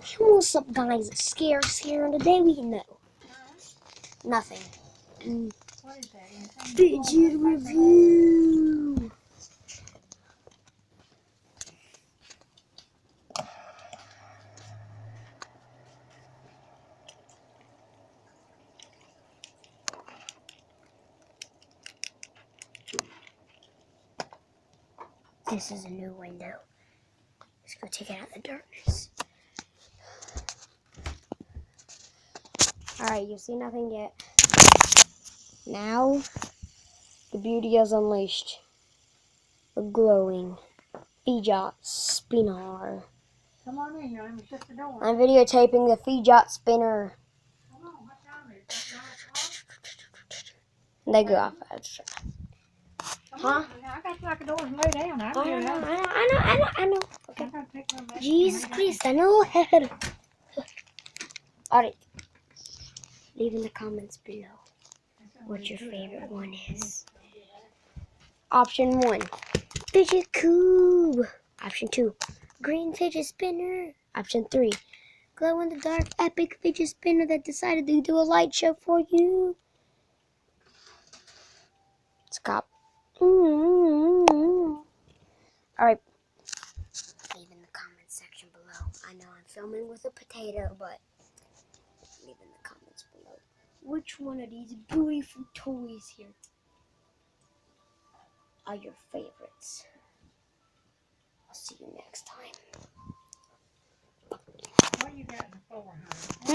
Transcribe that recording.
What's up, guys? Scares here, and today we know nothing. What is that? Fidget review. This is a new window. Let's go take it out of the darkness. Alright, you see nothing yet. Now, the beauty is unleashed. A glowing Fidget spinner. Come on in here, let me shut the door. I'm videotaping the Fidget spinner. Come on, what time is it? They go off. Huh? I got to lock the door and lay down. I I know. Okay. I gotta take my medicine. Jesus Christ, I know. Alright. Leave in the comments below what your favorite one is. Option 1, Fidget Cube. Option 2, Green Fidget Spinner. Option 3, Glow in the Dark Epic Fidget Spinner that decided to do a light show for you. Stop. Alright. Leave in the comments section below. I know I'm filming with a potato, but leave in the comments below which one of these beautiful toys here are your favorites. I'll see you next time. What you got in the floor, honey?